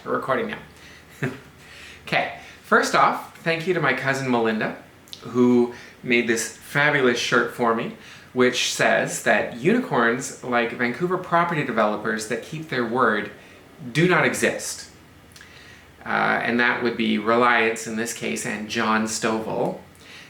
We're recording now. Okay, first off, thank you to my cousin Melinda, who made this fabulous shirt for me, which says that unicorns, like Vancouver property developers that keep their word, do not exist. And that would be Reliance in this case and John Stovell.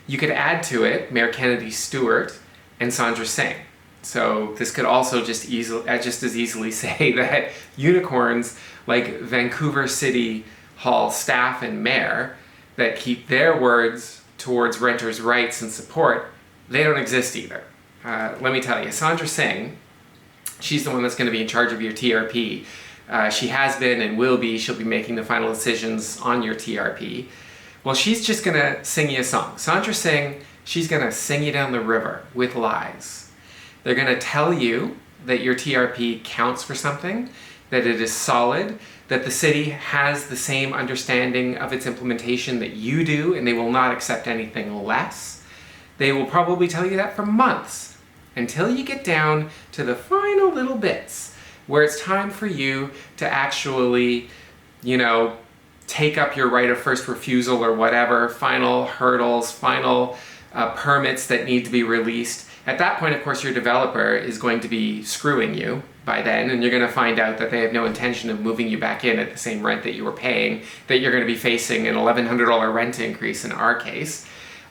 You could add to it Mayor Kennedy Stewart and Sandra Singh. So this could also just as easily say that unicorns like Vancouver City Hall staff and mayor that keep their words towards renters' rights and support, they don't exist either. Let me tell you, Sandra Singh, she's the one that's going to be in charge of your TRP. She has been and will be. She'll be making the final decisions on your TRP. Well, she's just going to sing you a song. Sandra Singh, she's going to sing you down the river with lies. They're going to tell you that your TRP counts for something, that it is solid, that the city has the same understanding of its implementation that you do, and they will not accept anything less. They will probably tell you that for months, until you get down to the final little bits, where it's time for you to actually, take up your right of first refusal or whatever, final hurdles, final permits that need to be released. At that point, of course, your developer is going to be screwing you by then, and you're going to find out that they have no intention of moving you back in at the same rent that you were paying, that you're going to be facing an $1,100 rent increase in our case.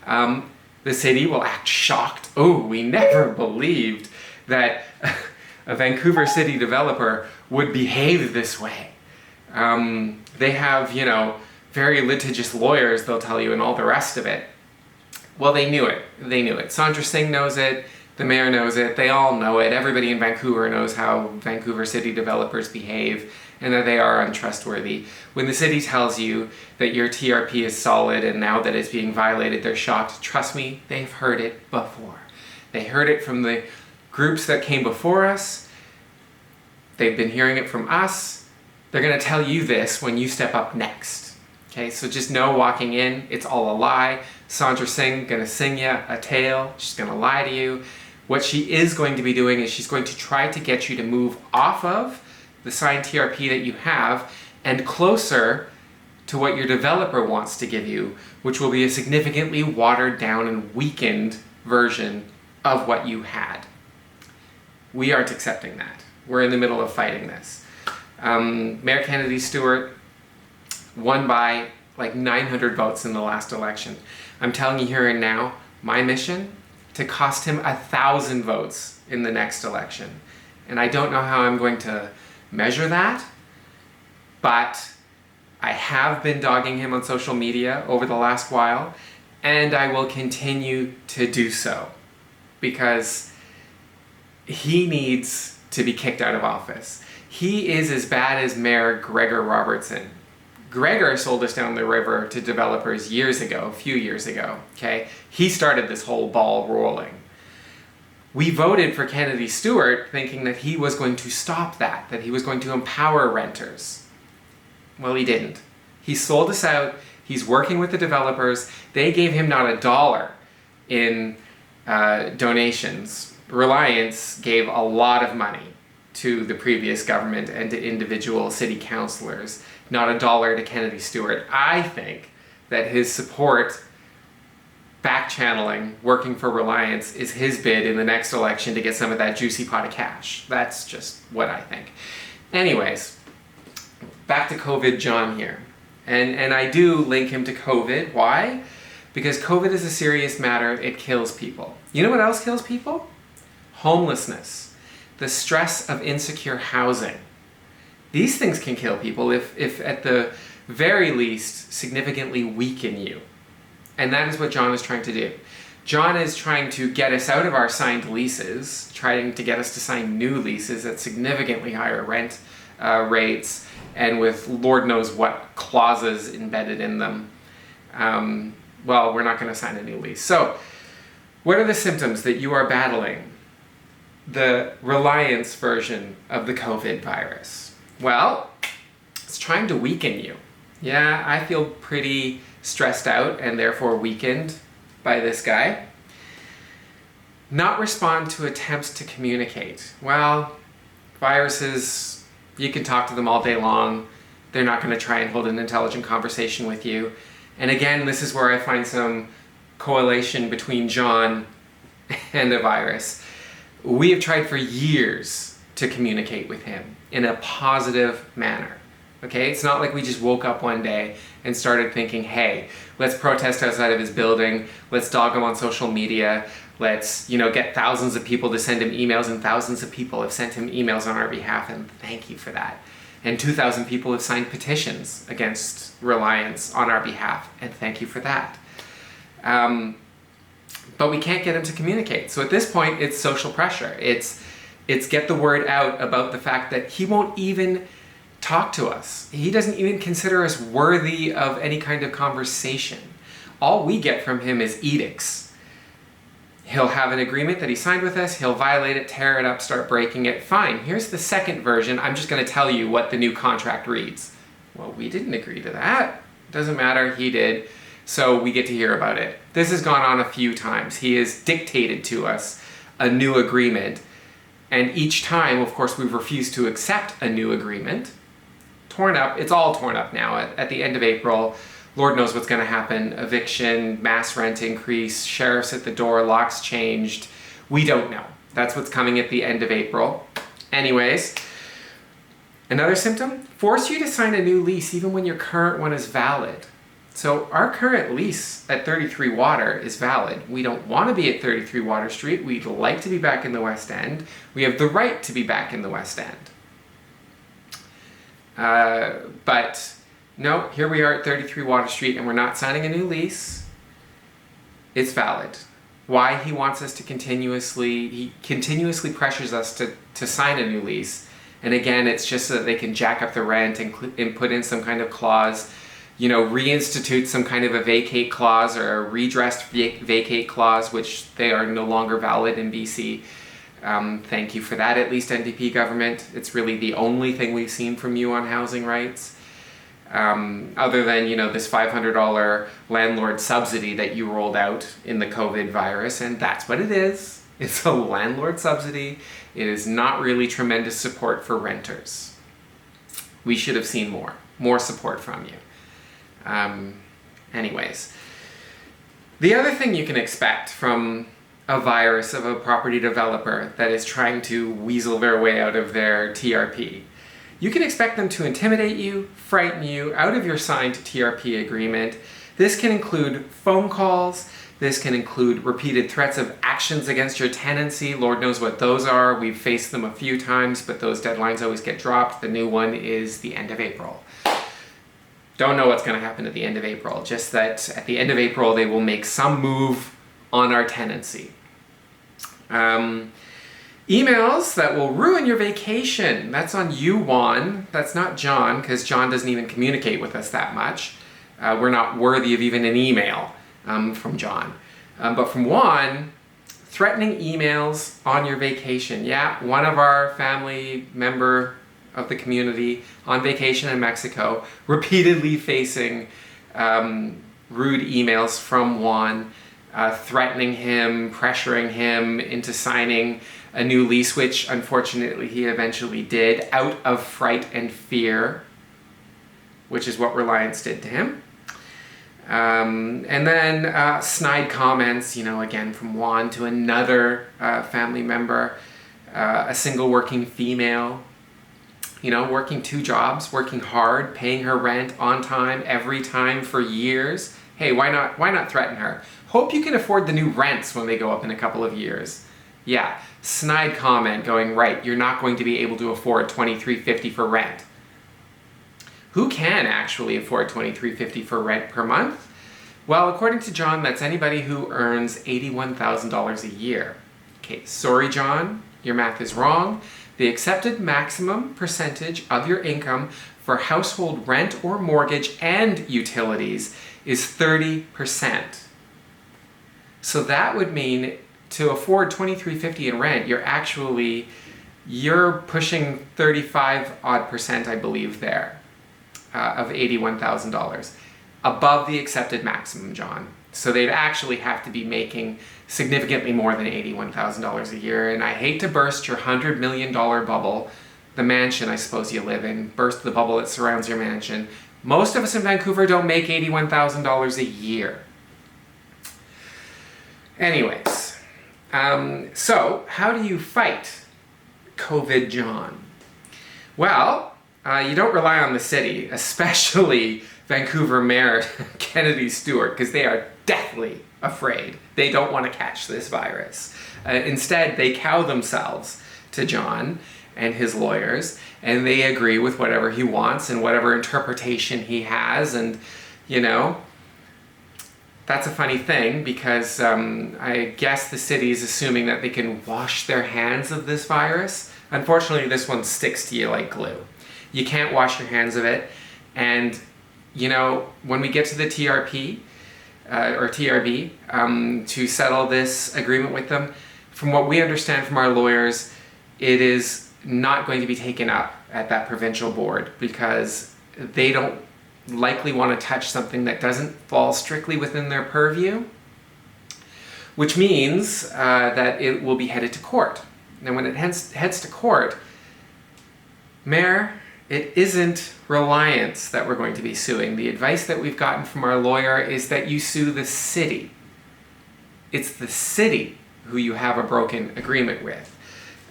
The city will act shocked. Oh, we never believed that a Vancouver city developer would behave this way. They have, very litigious lawyers, they'll tell you, and all the rest of it. Well, they knew it. They knew it. Sandra Singh knows it. The mayor knows it. They all know it. Everybody in Vancouver knows how Vancouver city developers behave and that they are untrustworthy. When the city tells you that your TRP is solid and now that it's being violated, they're shocked. Trust me, they've heard it before. They heard it from the groups that came before us. They've been hearing it from us. They're going to tell you this when you step up next. Okay, so just know walking in, it's all a lie. Sandra Singh going to sing you a tale. She's going to lie to you. What she is going to be doing is she's going to try to get you to move off of the signed TRP that you have and closer to what your developer wants to give you, which will be a significantly watered down and weakened version of what you had. We aren't accepting that. We're in the middle of fighting this. Mayor Kennedy Stewart won by like 900 votes in the last election. I'm telling you here and now, my mission, to cost him 1,000 votes in the next election. And I don't know how I'm going to measure that, but I have been dogging him on social media over the last while, and I will continue to do so, because he needs to be kicked out of office. He is as bad as Mayor Gregor Robertson. Gregor sold us down the river to developers a few years ago, okay? He started this whole ball rolling. We voted for Kennedy Stewart thinking that he was going to stop that he was going to empower renters. Well, he didn't. He sold us out. He's working with the developers. They gave him not $1 in donations. Reliance gave a lot of money to the previous government and to individual city councillors, not $1 to Kennedy Stewart. I think that his support, back-channeling, working for Reliance, is his bid in the next election to get some of that juicy pot of cash. That's just what I think. Anyways, back to COVID John here. And I do link him to COVID. Why? Because COVID is a serious matter. It kills people. You know what else kills people? Homelessness. The stress of insecure housing. These things can kill people if at the very least significantly weaken you. And that is what John is trying to do. John is trying to get us out of our signed leases, trying to get us to sign new leases at significantly higher rent rates and with Lord knows what clauses embedded in them. Well, we're not going to sign a new lease. So, what are the symptoms that you are battling? The Reliance version of the COVID virus. Well, it's trying to weaken you. Yeah, I feel pretty stressed out and therefore weakened by this guy. Not respond to attempts to communicate. Well, viruses, you can talk to them all day long. They're not going to try and hold an intelligent conversation with you. And again, this is where I find some correlation between John and the virus. We have tried for years to communicate with him in a positive manner. Okay, it's not like we just woke up one day and started thinking, hey, let's protest outside of his building, let's dog him on social media, let's, get thousands of people to send him emails, and thousands of people have sent him emails on our behalf, and thank you for that. And 2,000 people have signed petitions against Reliance on our behalf, and thank you for that. But we can't get him to communicate. So at this point, it's social pressure. It's get the word out about the fact that he won't even talk to us. He doesn't even consider us worthy of any kind of conversation. All we get from him is edicts. He'll have an agreement that he signed with us, he'll violate it, tear it up, start breaking it. Fine, here's the second version. I'm just going to tell you what the new contract reads. Well, we didn't agree to that. Doesn't matter, he did. So we get to hear about it. This has gone on a few times. He has dictated to us a new agreement. And each time, of course, we've refused to accept a new agreement. Torn up. It's all torn up now. At the end of April, Lord knows what's going to happen. Eviction, mass rent increase, sheriffs at the door, locks changed. We don't know. That's what's coming at the end of April. Anyways, another symptom, force you to sign a new lease even when your current one is valid. So our current lease at 33 Water is valid. We don't want to be at 33 Water Street. We'd like to be back in the West End. We have the right to be back in the West End. But no, here we are at 33 Water Street and we're not signing a new lease. It's valid. Why he wants us to he continuously pressures us to sign a new lease. And again, it's just so that they can jack up the rent and put in some kind of clause, reinstitute some kind of a vacate clause or a redressed vacate clause, which they are no longer valid in BC. Thank you for that, at least NDP government. It's really the only thing we've seen from you on housing rights. Other than, this $500 landlord subsidy that you rolled out in the COVID virus, and that's what it is. It's a landlord subsidy. It is not really tremendous support for renters. We should have seen more support from you. Anyways, the other thing you can expect from a virus of a property developer that is trying to weasel their way out of their TRP. You can expect them to intimidate you, frighten you out of your signed TRP agreement. This can include phone calls. This can include repeated threats of actions against your tenancy. Lord knows what those are. We've faced them a few times, but those deadlines always get dropped. The new one is the end of April. Don't know what's going to happen at the end of April, just that at the end of April they will make some move on our tenancy. Emails that will ruin your vacation. That's on you, Juan. That's not John, because John doesn't even communicate with us that much. We're not worthy of even an email from John. But from Juan, threatening emails on your vacation. Yeah, one of our family member of the community on vacation in Mexico, repeatedly facing rude emails from Juan, threatening him, pressuring him into signing a new lease, which unfortunately he eventually did, out of fright and fear, which is what Reliance did to him. And then snide comments, again from Juan to another family member, a single working female, working 2 jobs, working hard, paying her rent on time, every time for years. Hey, why not threaten her? Hope you can afford the new rents when they go up in a couple of years. Yeah, snide comment going, right, you're not going to be able to afford $23.50 for rent. Who can actually afford $23.50 for rent per month? Well, according to John, that's anybody who earns $81,000 a year. Okay, sorry John, your math is wrong. The accepted maximum percentage of your income for household rent or mortgage and utilities is 30%. So that would mean to afford $23.50 in rent, you're pushing 35% I believe there, of $81,000 above the accepted maximum, John. So they'd actually have to be making significantly more than $81,000 a year. And I hate to burst your $100 million bubble the mansion I suppose you live in, burst the bubble that surrounds your mansion. Most of us in Vancouver don't make $81,000 a year. Anyways, so how do you fight COVID John? Well, you don't rely on the city, especially Vancouver Mayor Kennedy Stewart, because they are deathly afraid. They don't want to catch this virus. Instead, they cow themselves to John and his lawyers, and they agree with whatever he wants and whatever interpretation he has. And, you know, that's a funny thing, because I guess the city is assuming that they can wash their hands of this virus. Unfortunately, this one sticks to you like glue. You can't wash your hands of it. And, you know, when we get to the TRP, or TRB, to settle this agreement with them, from what we understand from our lawyers, it is not going to be taken up at that provincial board, because they don't likely want to touch something that doesn't fall strictly within their purview, which means that it will be headed to court. Now, when it heads to court, Mayor, it isn't Reliance that we're going to be suing. The advice that we've gotten from our lawyer is that you sue the city. It's the city who you have a broken agreement with.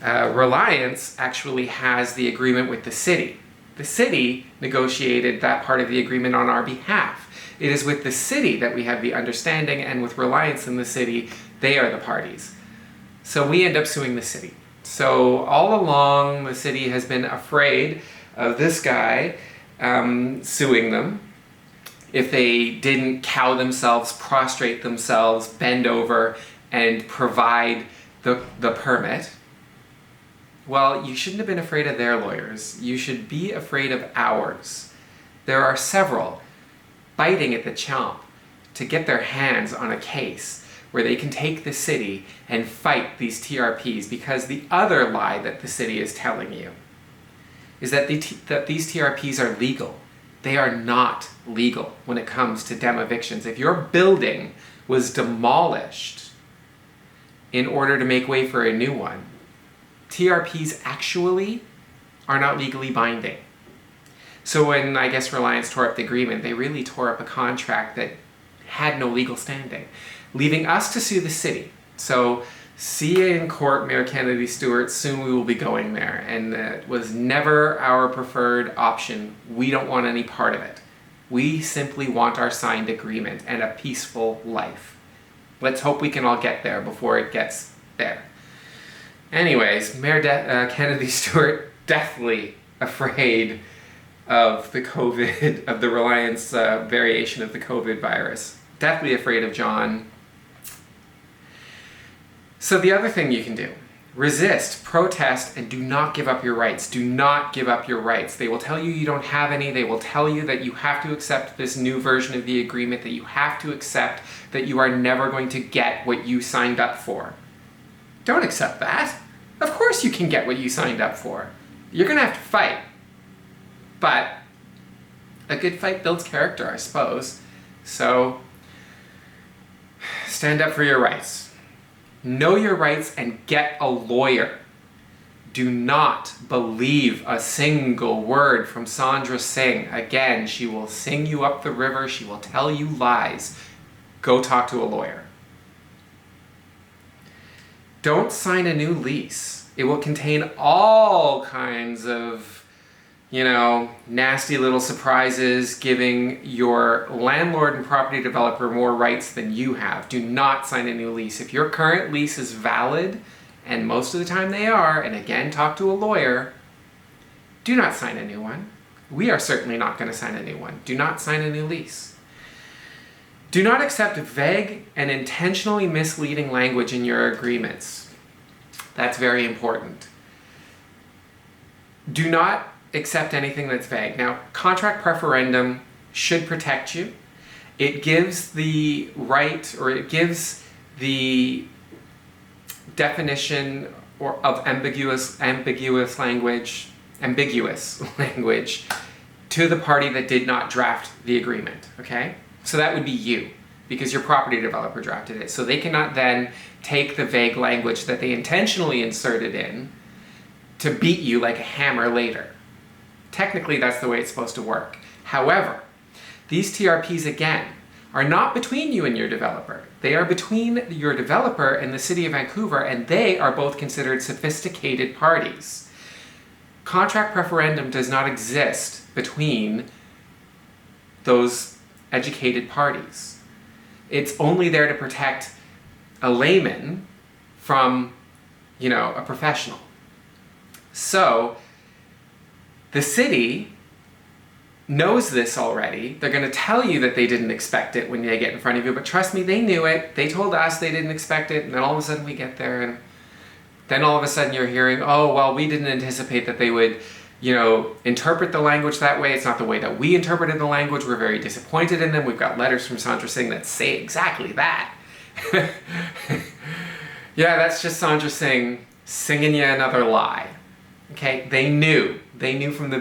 Reliance actually has the agreement with the city. The city negotiated that part of the agreement on our behalf. It is with the city that we have the understanding, and with Reliance in the city, they are the parties. So we end up suing the city. So all along, the city has been afraid of this guy suing them if they didn't cow themselves, prostrate themselves, bend over, and provide the permit. Well, you shouldn't have been afraid of their lawyers. You should be afraid of ours. There are several biting at the chomp to get their hands on a case where they can take the city and fight these TRPs, because the other lie that the city is telling you is that these TRPs are legal. They are not legal when it comes to evictions. If your building was demolished in order to make way for a new one, TRPs actually are not legally binding. So when, I guess, Reliance tore up the agreement, they really tore up a contract that had no legal standing, leaving us to sue the city. So see you in court, Mayor Kennedy Stewart. Soon we will be going there. And it was never our preferred option. We don't want any part of it. We simply want our signed agreement and a peaceful life. Let's hope we can all get there before it gets there. Anyways, Mayor Kennedy Stewart, deathly afraid of the COVID, of the Reliance variation of the COVID virus. Deathly afraid of John. So the other thing you can do, resist, protest, and do not give up your rights. Do not give up your rights. They will tell you you don't have any. They will tell you that you have to accept this new version of the agreement, that you have to accept that you are never going to get what you signed up for. Don't accept that. Of course you can get what you signed up for. You're going to have to fight. But a good fight builds character, I suppose. So stand up for your rights. Know your rights and get a lawyer. Do not believe a single word from Sandra Singh. Again, she will sing you up the river. She will tell you lies. Go talk to a lawyer. Don't sign a new lease. It will contain all kinds of, nasty little surprises, giving your landlord and property developer more rights than you have. Do not sign a new lease. If your current lease is valid, and most of the time they are, and again, talk to a lawyer, do not sign a new one. We are certainly not going to sign a new one. Do not sign a new lease. Do not accept vague and intentionally misleading language in your agreements. That's very important. Do not accept anything that's vague. Now, contract preferendum should protect you. It gives the right, or it gives the definition of ambiguous language to the party that did not draft the agreement, okay? So that would be you, because your property developer drafted it. So they cannot then take the vague language that they intentionally inserted in to beat you like a hammer later. Technically, that's the way it's supposed to work. However, these TRPs, again, are not between you and your developer. They are between your developer and the City of Vancouver, and they are both considered sophisticated parties. Contract preferendum does not exist between those educated parties. It's only there to protect a layman from, a professional. So, the city knows this already. They're going to tell you that they didn't expect it when they get in front of you, but trust me, they knew it. They told us they didn't expect it, and then all of a sudden we get there, and then all of a sudden you're hearing, oh, well, we didn't anticipate that they would, interpret the language that way. It's not the way that we interpreted the language. We're very disappointed in them. We've got letters from Sandra Singh that say exactly that. Yeah, that's just Sandra Singh singing you another lie. Okay, they knew from the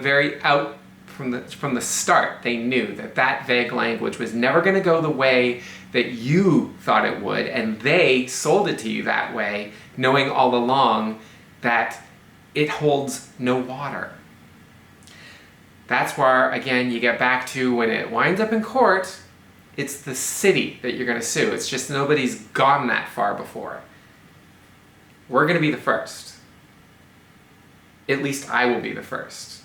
from the start, they knew that vague language was never going to go the way that you thought it would, and they sold it to you that way, knowing all along that it holds no water. That's where, again, you get back to when it winds up in court, it's the city that you're going to sue. It's just nobody's gone that far before. We're going to be the first. At least I will be the first.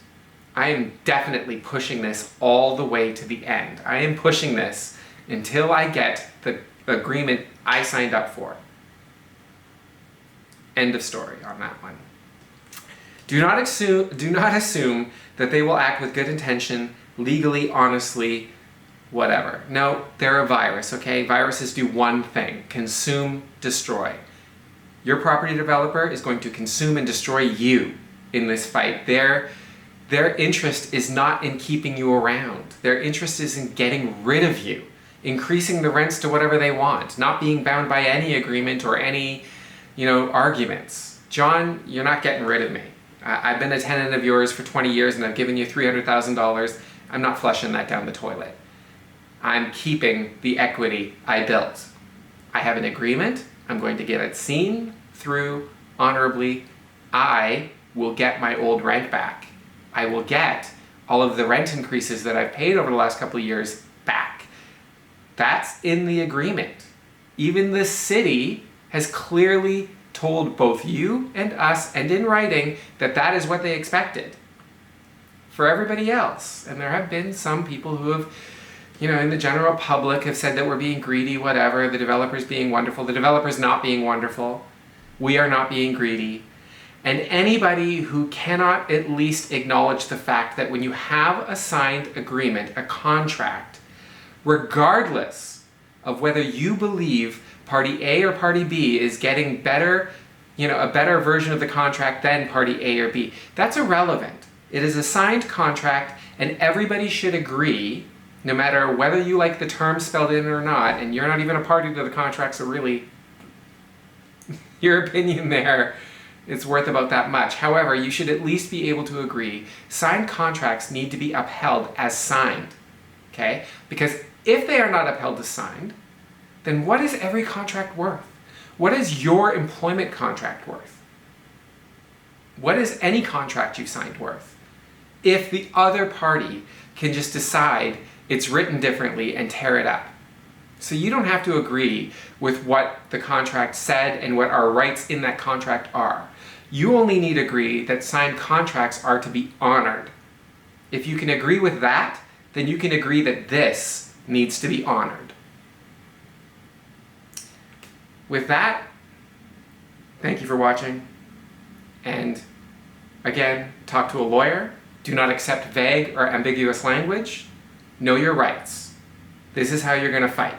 I am definitely pushing this all the way to the end. I am pushing this until I get the agreement I signed up for. End of story on that one. Do not assume that they will act with good intention, legally, honestly, whatever. No, they're a virus, okay? Viruses do one thing: consume, destroy. Your property developer is going to consume and destroy you in this fight. Their interest is not in keeping you around. Their interest is in getting rid of you, increasing the rents to whatever they want, not being bound by any agreement or any, arguments. John, you're not getting rid of me. I've been a tenant of yours for 20 years and I've given you $300,000. I'm not flushing that down the toilet. I'm keeping the equity I built. I have an agreement. I'm going to get it seen through honorably. I will get my old rent back. I will get all of the rent increases that I've paid over the last couple of years back. That's in the agreement. Even the city has clearly told both you and us, and in writing, that that is what they expected for everybody else. And there have been some people who have, in the general public have said that we're being greedy, whatever, the developer's being wonderful. The developer's not being wonderful. We are not being greedy. And anybody who cannot at least acknowledge the fact that when you have a signed agreement, a contract, regardless of whether you believe party A or party B is getting better, a better version of the contract than party A or B, that's irrelevant. It is a signed contract, and everybody should agree, no matter whether you like the terms spelled in or not, and you're not even a party to the contract, so really, your opinion there, it's worth about that much. However, you should at least be able to agree. Signed contracts need to be upheld as signed, okay? Because if they are not upheld as signed, then what is every contract worth? What is your employment contract worth? What is any contract you've signed worth? If the other party can just decide it's written differently and tear it up. So you don't have to agree with what the contract said and what our rights in that contract are. You only need to agree that signed contracts are to be honored. If you can agree with that, then you can agree that this needs to be honored. With that, thank you for watching. And again, talk to a lawyer. Do not accept vague or ambiguous language. Know your rights. This is how you're going to fight.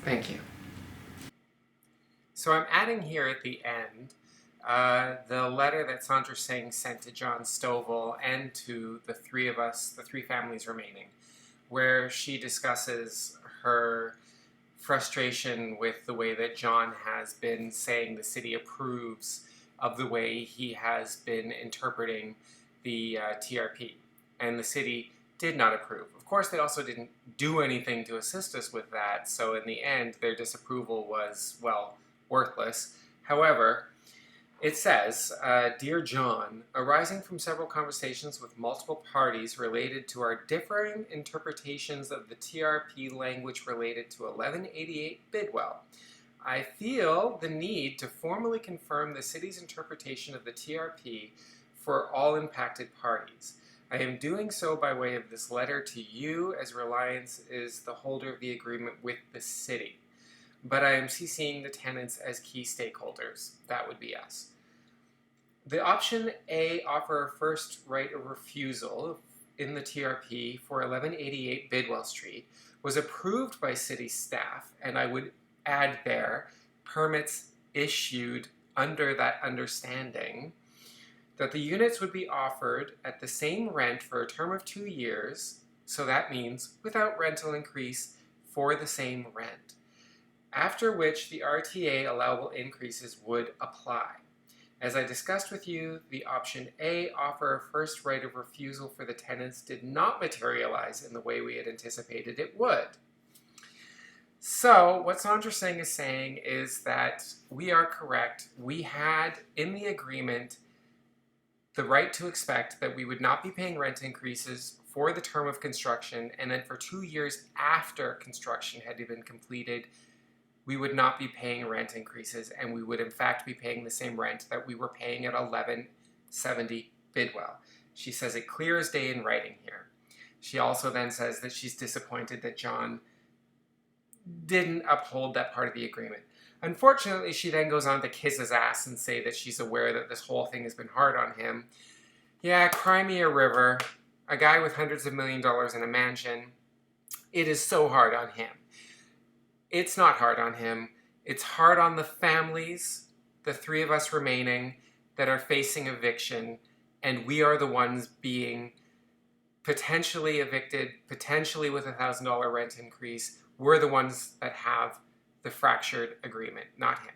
Thank you. So I'm adding here at the end the letter that Sandra Singh sent to John Stovell and to the three of us, the three families remaining, where she discusses her frustration with the way that John has been saying the city approves of the way he has been interpreting the TRP, and the city did not approve. Of course, they also didn't do anything to assist us with that, so in the end, their disapproval was, well, worthless. However, It says, Dear John, arising from several conversations with multiple parties related to our differing interpretations of the TRP language related to 1188 Bidwell, I feel the need to formally confirm the city's interpretation of the TRP for all impacted parties. I am doing so by way of this letter to you, as Reliance is the holder of the agreement with the city. But I am CCing the tenants as key stakeholders. That would be us. The option A offer a first right of refusal in the TRP for 1188 Bidwell Street was approved by city staff, and I would add there permits issued under that understanding that the units would be offered at the same rent for a term of 2 years, so that means without rental increase for the same rent, after which the RTA allowable increases would apply. As I discussed with you, the option A offer of first right of refusal for the tenants did not materialize in the way we had anticipated it would. So, what Sandra Singh is saying is that we are correct. We had in the agreement the right to expect that we would not be paying rent increases for the term of construction, and then for 2 years after construction had been completed, we would not be paying rent increases, and we would in fact be paying the same rent that we were paying at 1170 Bidwell. She says it clear as day in writing here. She also then says that she's disappointed that John didn't uphold that part of the agreement. Unfortunately, she then goes on to kiss his ass and say that she's aware that this whole thing has been hard on him. Yeah, cry me a river. A guy with hundreds of $1,000,000 in a mansion. It is so hard on him. It's not hard on him. It's hard on the families, the 3 of us remaining, that are facing eviction, and we are the ones being potentially evicted, potentially with a $1,000 rent increase. We're the ones that have the fractured agreement, not him.